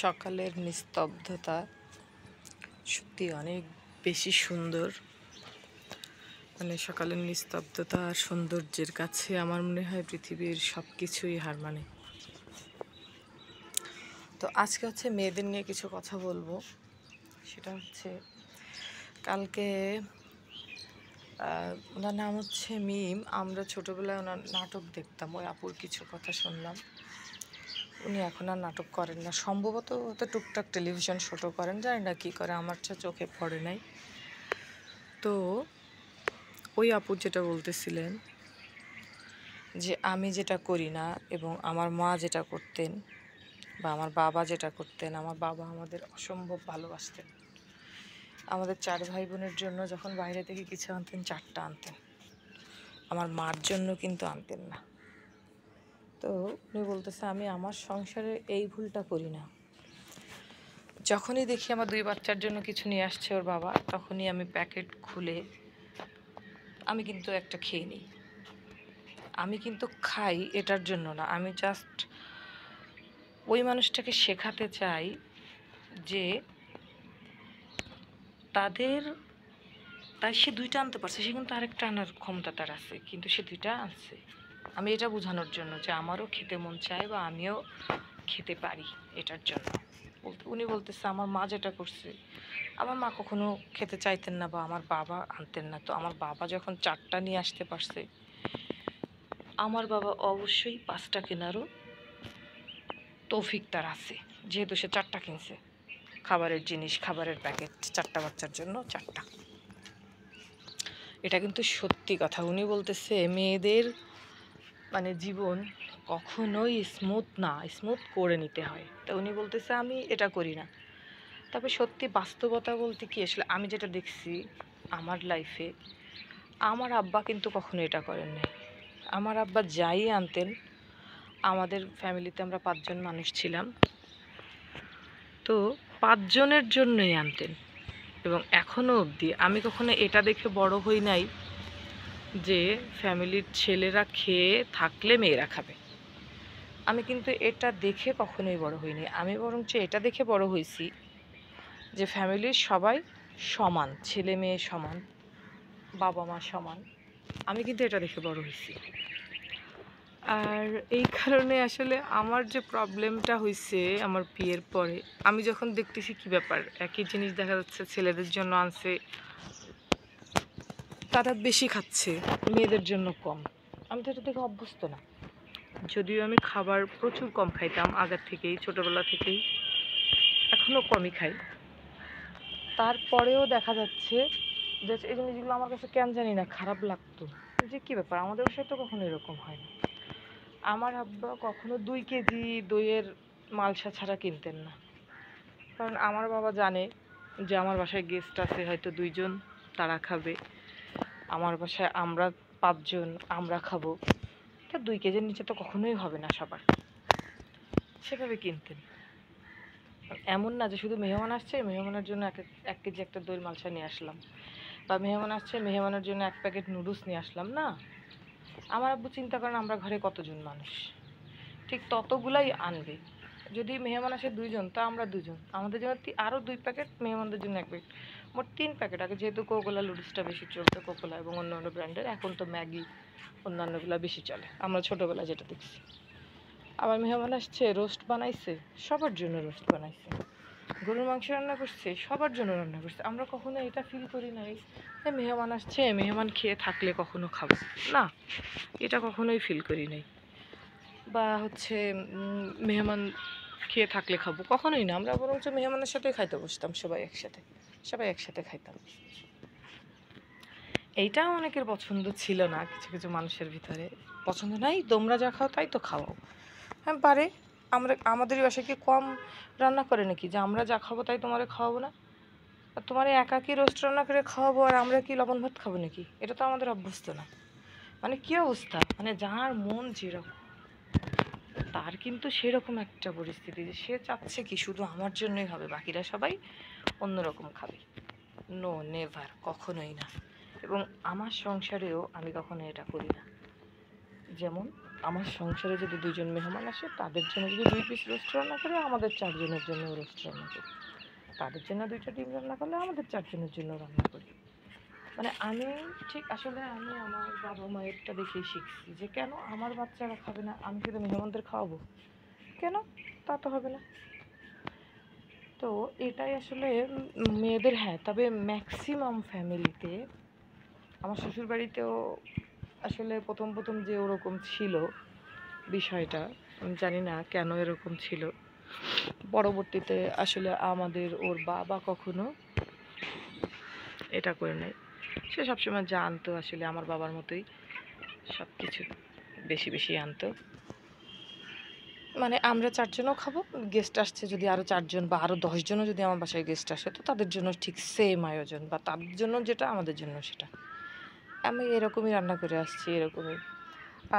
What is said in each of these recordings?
সকালের নিস্তব্ধতা সত্যি অনেক বেশি সুন্দর। মানে সকালের নিস্তব্ধতা আর সৌন্দর্যের কাছে আমার মনে হয় পৃথিবীর সব কিছুই হার মানে। তো আজকে হচ্ছে মেয়েদের নিয়ে কিছু কথা বলবো। সেটা হচ্ছে কালকে ওনার নাম হচ্ছে মিম। আমরা ছোটোবেলায় ওনার নাটক দেখতাম, ওই আপুর কিছু কথা শুনলাম। উনি এখন আর নাটক করেন না, সম্ভবত হয়তো টুকটাক টেলিভিশন শোটো করেন, জানি না কী করে, আমার চোখে পড়ে নাই। তো ওই আপু যেটা বলতেছিলেন যে আমি যেটা করি না এবং আমার মা যেটা করতেন বা আমার বাবা যেটা করতেন, আমার বাবা আমাদের অসম্ভব ভালোবাসতেন। আমাদের 4 ভাই বোনের জন্য যখন বাইরে থেকে কিছু আনতেন 4টা আনতেন, আমার মার জন্য কিন্তু আনতেন না। তো উনি বলতেছে আমি আমার সংসারে এই ভুলটা করি না। যখনই দেখি আমার 2 বাচ্চার জন্য কিছু নিয়ে আসছে ওর বাবা, তখনই আমি প্যাকেট খুলে আমি কিন্তু একটা খেয়ে নিই। আমি কিন্তু খাই এটার জন্য না, আমি জাস্ট ওই মানুষটাকে শেখাতে চাই যে তাই সে 2টা আনতে পারছে, সে কিন্তু আরেকটা আনার ক্ষমতা তার আছে, কিন্তু সে 2টা আনছে। আমি এটা বোঝানোর জন্য যে আমারও খেতে মন চায় বা আমিও খেতে পারি, এটার জন্য উনি বলতেছে আমার মা যেটা করছে, আমার মা কখনো খেতে চাইতেন না বা আমার বাবা আনতেন না। তো আমার বাবা যখন 4টা নিয়ে আসতে পারছে, আমার বাবা অবশ্যই 5টা কেনারও তৌফিক তার আছে, যেহেতু সে 4টা কিনছে। খাবারের জিনিস, খাবারের প্যাকেট, 4টা বাচ্চার জন্য 4টা। এটা কিন্তু সত্যি কথা। উনি বলতেছে মেয়েদের মানে জীবন কখনোই স্মুথ না, স্মুথ করে নিতে হয়। তা উনি বলতেছে আমি এটা করি না। তবে সত্যি বাস্তবতা বলতে কি, আসলে আমি যেটা দেখছি আমার লাইফে, আমার আব্বা কিন্তু কখনো এটা করেন নাই। আমার আব্বা যাই আনতেন, আমাদের ফ্যামিলিতে আমরা 5 জন মানুষ ছিলাম, তো 5 জনের জন্যই আনতেন। এবং এখনও অবধি আমি কখনো এটা দেখে বড় হই নাই যে ফ্যামিলির ছেলেরা খেয়ে থাকলে মেয়েরা খাবে। আমি কিন্তু এটা দেখে কখনোই বড় হইনি। আমি বরঞ্চ এটা দেখে বড় হয়েছি যে ফ্যামিলির সবাই সমান, ছেলে মেয়ে সমান, বাবা মা সমান। আমি কিন্তু এটা দেখে বড় হয়েছি। আর এই কারণে আসলে আমার যে প্রবলেমটা হয়েছে আমার বিয়ের পরে, আমি যখন দেখতেছি কি ব্যাপার, একই জিনিস দেখা যাচ্ছে ছেলেদের জন্য আনছে, তারা বেশি খাচ্ছে, মেয়েদের জন্য কম। আমি তো এটা দেখে অভ্যস্ত না। যদিও আমি খাবার প্রচুর কম খাইতাম আগের থেকেই, ছোটোবেলা থেকেই, এখনও কমই খাই, তারপরেও দেখা যাচ্ছে যে এই জিনিসগুলো আমার কাছে কেন জানি না খারাপ লাগতো। যে কী ব্যাপার, আমাদের বাসায় তো কখনো এরকম হয় না। আমার আব্বা কখনো 2 কেজি দইয়ের মালসা ছাড়া কিনতেন না, কারণ আমার বাবা জানে যে আমার বাসায় গেস্ট আছে হয়তো 2 জন, তারা খাবে। আমার বাসায় আমরা 5 জন, আমরা খাবো, তো 2 কেজির নিচে তো কখনোই হবে না সবার, সেভাবে কিনতেন। এমন না যে শুধু মেহমান আসছে, মেহমানের জন্য 1 কেজি একটা দইয়ের মালসা নিয়ে আসলাম, বা মেহমান আসছে মেহমানের জন্য 1 প্যাকেট নুডলস নিয়ে আসলাম, না। আমার আব্বু চিন্তা করেন আমরা ঘরে কতজন মানুষ, ঠিক ততগুলাই আনবে। যদি মেহমান আসে 2 জন, তা আমরা 2 জন, আমাদের জন্য আরও 2 প্যাকেট, মেহমানদের জন্য 1 প্যাকেট, মোট 3 প্যাকেট। আগে যেহেতু কোকোলা লুডলসটা বেশি চলতো, কোকোলা এবং অন্য অন্য ব্র্যান্ডের, এখন তো ম্যাগি অন্যান্যগুলো বেশি চলে, আমরা ছোটোবেলায় যেটা দেখছি। আবার মেহমান আসছে, রোস্ট বানাইছে, সবার জন্য রোস্ট বানাইছে, গরুর মাংস রান্না করছে, সবার জন্য রান্না করছে। আমরা কখনো এটা ফিল করি নাই যে মেহমান আসছে, মেহমান খেয়ে থাকলে কখনো খাবো না, এটা কখনোই ফিল করি নাই। বা হচ্ছে মেহমান খেয়ে থাকলে খাবো, কখনোই না। আমরা বরঞ্চ মেহমানের সাথে খাইতে বসতাম, সবাই একসাথে খাইতাম। এইটাও অনেকের পছন্দ ছিল না, কিছু কিছু মানুষের ভিতরে পছন্দ নাই, তোমরা যা খাও তাই তো খাওয়াও। হ্যাঁ পারে, আমাদের বাসায় কি কম রান্না করে নাকি যে আমরা যা খাবো তাই তোমারে খাওয়াবো না? আর তোমার একাকি রোস্ট রান্না করে খাওয়াবো আর আমরা কি লবণ ভাত খাবো নাকি? এটা তো আমাদের অভ্যস্ত না। মানে কী অবস্থা, মানে যার মন যেরকম তার কিন্তু সেরকম একটা পরিস্থিতি যে সে চাচ্ছে কি শুধু আমার জন্যই হবে, বাকিরা সবাই অন্যরকম খাবে। নো, নেভার, কখনোই না। এবং আমার সংসারেও আমি কখনো এটা করি না। যেমন আমার সংসারে যদি 2 জন মেহমান আসে তাদের জন্য যদি 2 পিস রোস্ট রান্না করি, আমাদের 4 জনের জন্য রোস্ট রান্না করি। তাদের জন্য 2টা ডিম রান্না করলে আমাদের 4 জনের জন্য রান্না করি। মানে আমি ঠিক আসলে আমি আমার বাবা মায়েরটা দেখেই শিখছি যে কেন আমার বাচ্চারা খাবে না, আমি শুধু মেহমানদের খাওয়াবো কেন? তা তো হবে না। তো এটাই আসলে মেয়েদের, হ্যাঁ, তবে ম্যাক্সিমাম ফ্যামিলিতে আমার শ্বশুরবাড়িতেও আসলে প্রথম যে ওরকম ছিল বিষয়টা, আমি জানি না কেন এরকম ছিল। পরবর্তীতে আসলে আমাদের ওর বাবা কখনো এটা করে নাই। সে সবসময় যা আনতো আসলে আমার বাবার মতোই সব কিছু বেশি আনতো। মানে আমরা 4 জনও খাবো, গেস্ট আসছে যদি আরও 4 জন বা আরও 10 জনও যদি আমার বাসায় গেস্ট আসে, তো তাদের জন্য ঠিক সেম আয়োজন, বা তাদের জন্য যেটা আমাদের জন্য সেটা। আমি এরকমই রান্না করে আসছি, এরকমই।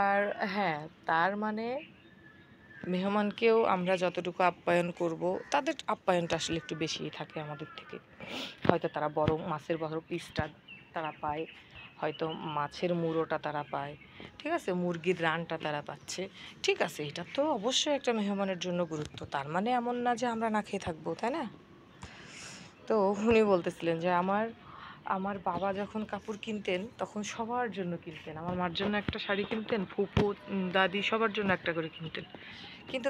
আর হ্যাঁ, তার মানে মেহমানকেও আমরা যতটুকু আপ্যায়ন করব, তাদের আপ্যায়নটা আসলে একটু বেশিই থাকে আমাদের থেকে। হয়তো তারা বড় মাছের বড় পিসটা তারা পায়, হয়তো মাছের মুড়োটা তারা পায়, ঠিক আছে, মুরগির রানটা তারা পাচ্ছে, ঠিক আছে, এটা তো অবশ্যই একটা মেহমানের জন্য গুরুত্ব। তার মানে এমন না যে আমরা না খেয়ে থাকবো, তাই না? তো উনি বলতেছিলেন যে আমার আমার বাবা যখন কাপড় কিনতেন তখন সবার জন্য কিনতেন, আমার মার জন্য একটা শাড়ি কিনতেন, ফুপু দাদি সবার জন্য একটা করে কিনতেন, কিন্তু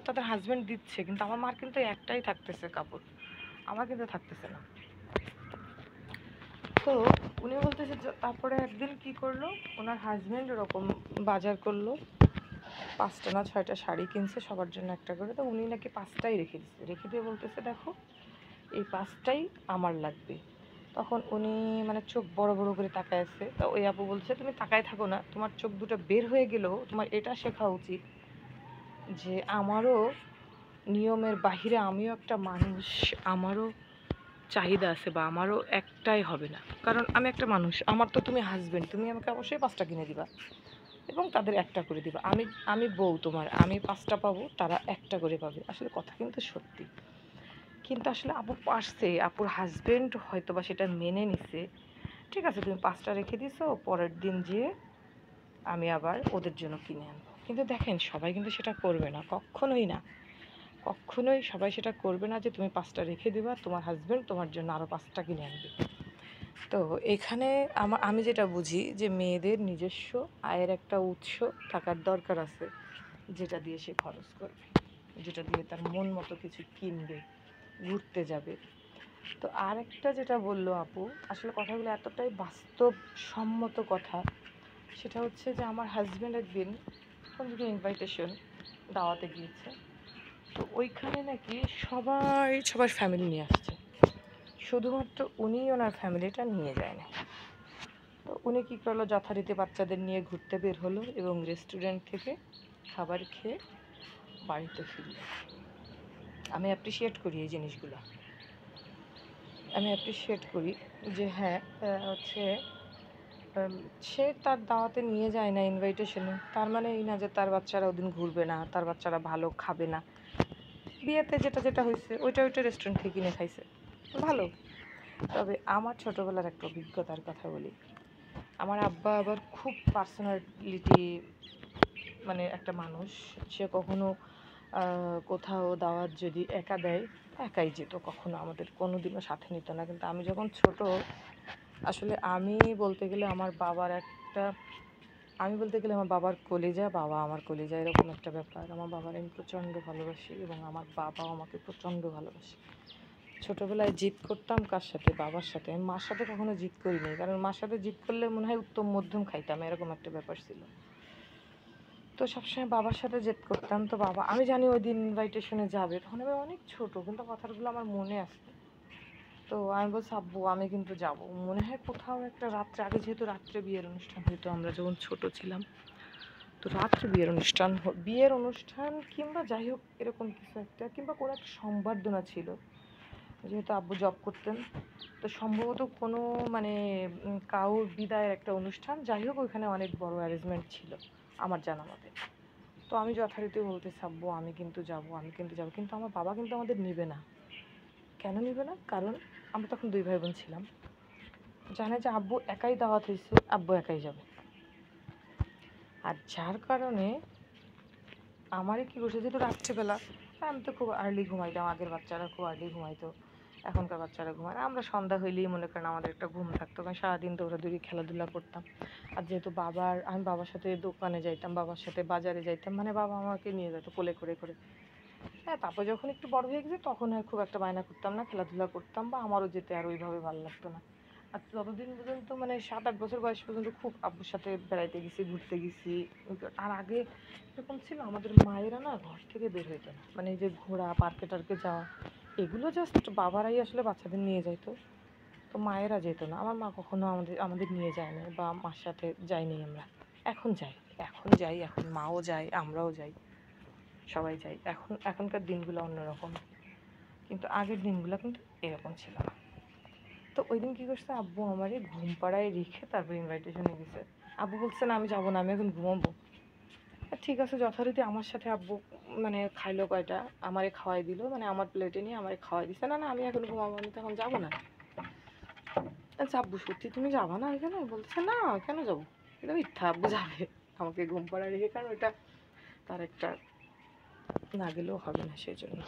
তাদের হাজব্যান্ড দিচ্ছে, কিন্তু আমার মার কিন্তু একটাই থাকতেছে কাপড়, আমার কিন্তু থাকতেছে না। তো উনি বলতেছে তারপরে একদিন কি করলো, ওনার হাজব্যান্ড ওরকম বাজার করলো, 5টা না 6টা শাড়ি কিনছে সবার জন্য একটা করে, তো উনি নাকি 5টাই রেখে দিয়ে বলতেছে দেখো এই 5টাই আমার লাগবে। তখন উনি মানে চোখ বড় বড় করে তাকায় আছে। তো ওই আপু বলছে তুমি তাকায় থাকো না, তোমার চোখ দুটো বের হয়ে গেলেও তোমার এটা শেখা উচিত যে আমারও নিয়মের বাহিরে, আমিও একটা মানুষ, আমারও চাহিদা আছে, বা আমারও একটাই হবে না, কারণ আমি একটা মানুষ, আমার তো তুমি হাজবেন্ড, তুমি আমাকে অবশ্যই 5টা কিনে দিবা এবং তাদের একটা করে দিবা। আমি আমি বউ তোমার, আমি 5টা পাবো, তারা একটা করে পাবে। আসলে কথা কিন্তু সত্যি। কিন্তু আসলে আপু পারছে, আপুর হাজবেন্ড হয়তো বা সেটা মেনে নিছে। ঠিক আছে, তুমি 5টা রেখে দিছো, পরের দিন যেয়ে আমি আবার ওদের জন্য কিনে আনবো। কিন্তু দেখেন সবাই কিন্তু সেটা করবে না, কখনোই না, কখনোই সবাই সেটা করবে না যে তুমি 5টা রেখে দিবা, তোমার হাজবেন্ড তোমার জন্য আরও 5টা কিনে আনবে। তো এখানে আমি যেটা বুঝি যে মেয়েদের নিজস্ব আয়ের একটা উৎস থাকার দরকার আছে, যেটা দিয়ে সে খরচ করবে, যেটা দিয়ে তার মন মতো কিছু কিনবে, ঘুরতে যাবে। তো আর একটা যেটা বললো আপু, আসলে কথাগুলো এতটাই বাস্তবসম্মত কথা, সেটা হচ্ছে যে আমার হাজব্যান্ড একদিন কোন দিকে ইনভাইটেশন দাওয়াতে গিয়েছে, তো ওইখানে নাকি সবার ফ্যামিলি নিয়ে আসছে, শুধুমাত্র উনি ওনার ফ্যামিলিটা নিয়ে যায় না। তো উনি কী করলো, যথারীতি বাচ্চাদের নিয়ে ঘুরতে বের হলো এবং রেস্টুরেন্ট থেকে খাবার খেয়ে বাড়িতে ফিরল। আমি অ্যাপ্রিসিয়েট করি এই জিনিসগুলো, আমি অ্যাপ্রিসিয়েট করি যে হ্যাঁ, হচ্ছে সে তার দাওয়াতে নিয়ে যায় না ইনভাইটেশনে, তার মানে এই না যে তার বাচ্চারা ওদিন ঘুরবে না, তার বাচ্চারা ভালো খাবে না। বিয়েতে যেটা হয়েছে ওইটা রেস্টুরেন্ট থেকে কিনে খাইছে, ভালো। তবে আমার ছোটোবেলার একটা অভিজ্ঞতার কথা বলি। আমার আব্বা আবার খুব পার্সোনালিটি, মানে একটা মানুষ, সে কখনো কোথাও দাওয়াত যদি একা দেয় একাই যেত, কখনো আমাদের কোনো দিনও সাথে নিত না। কিন্তু আমি যখন ছোট, আসলে আমি বলতে গেলে আমার বাবার কলিজা, বাবা আমার কলিজা, এরকম একটা ব্যাপার। আমার বাবার আমি প্রচণ্ড ভালোবাসি এবং আমার বাবাও আমাকে প্রচণ্ড ভালোবাসে। ছোটোবেলায় জিদ করতাম কার সাথে? বাবার সাথে। আমি মার সাথে কখনো জিদ করিনি, কারণ মার সাথে জিদ করলে মনে হয় উত্তম মধ্যম খাইতাম, এরকম একটা ব্যাপার ছিল। তো সবসময় বাবার সাথে জেদ করতাম। তো বাবা, আমি জানি ওই দিন ইনভাইটেশনে যাবে, তখন আমি অনেক ছোট, কিন্তু কথাগুলো আমার মনে আছে। তো আমি বলছি আব্বু আমি কিন্তু যাব, মনে হয় কোথাও একটা রাত্রে, আগে যেহেতু রাত্রে বিয়ের অনুষ্ঠান হতো আমরা যখন ছোট ছিলাম, তো রাত্রে বিয়ের অনুষ্ঠান কিংবা যাই হোক এরকম কিছু একটা, কিংবা কোনো একটা সংবর্ধনা ছিল, যেহেতু আব্বু জব করতেন, তো সম্ভবত কোনো মানে কাউর বিদায়ের একটা অনুষ্ঠান, যাই হোক ওইখানে অনেক বড় অ্যারেঞ্জমেন্ট ছিল আমার জানা মতে। তো আমি যথারীতি বলতেছি আব্বু আমি কিন্তু যাব, কিন্তু আমার বাবা কিন্তু আমাদের নিবে না। কেন নিবে না? কারণ আমরা তখন 2 ভাই বোন ছিলাম, জানে যে আব্বু একাই দাওয়াত হয়েছে, আব্বু একাই যাবে। আর যার কারণে আমারে কী করছে, যেহেতু রাত্রেবেলা, আমি তো খুব আর্লি ঘুমাইতাম, আগের বাচ্চারা খুব আর্লি ঘুমাইতো, এখনকার বাচ্চারা ঘুমায় না। আমরা সন্ধ্যা হইলেই মনে করেন আমাদের একটা ঘুম থাকতো, কারণ সারাদিন দৌড়াদৌড়ি খেলাধুলা করতাম। আর যেহেতু আমি বাবার সাথে দোকানে যাইতাম, বাবার সাথে বাজারে যাইতাম, মানে বাবা আমাকে নিয়ে যেত কোলে করে করে। হ্যাঁ, তারপর যখন একটু বড় হয়ে গেছে তখন আর খুব একটা বায়না করতাম না, খেলাধুলা করতাম, বা আমারও যেতে আর ওইভাবে ভালো লাগতো না। আর ততদিন পর্যন্ত মানে 7-8 বছর বয়স পর্যন্ত খুব আব্বুর সাথে বেড়াইতে গেছি, ঘুরতে গেছি। আর আগে এরকম ছিল, আমাদের মায়েরা না ঘর থেকে বের হইতো না, মানে এই যে ঘোরা, পার্কে টার্কে যাওয়া, এগুলো জাস্ট বাবারাই আসলে বাচ্চাদের নিয়ে যাইতো। তো মায়েরা যেত না, আমার মা কখনো আমাদের আমাদের নিয়ে যায় না, বা মার সাথে যাইনি আমরা। এখন যাই, এখন মাও যায়, আমরাও যাই, সবাই যাই। এখনকার দিনগুলো অন্যরকম, কিন্তু আগের দিনগুলো কিন্তু এরকম ছিল না। তো ওই দিন কী করছে, আব্বু আমারে ঘুম পাড়ায় রেখে তারপর ইনভাইটেশনে গেছে। আব্বু বলছে না আমি যাবো না, আমি এখন ঘুমাবো। ঠিক আছে, যথারীতি আমার সাথে আব্বু মানে খাইলো কয়টা, আমারে খাওয়াই দিল, মানে আমার প্লেটে নিয়ে আমারে খাওয়াই দিছে। না না, আমি এখন ঘুমাবো, আমি তো এখন যাবো না। আচ্ছা আব্বু সত্যি তুমি যাবা না এখানে? বলছে না, কেন যাবো, এটা মিথ্যা, আব্বু যাবে আমাকে ঘুম পাড়ায় রেখে, কারণ ওটা তার একটা না গেলেও হবে না, সেই জন্য।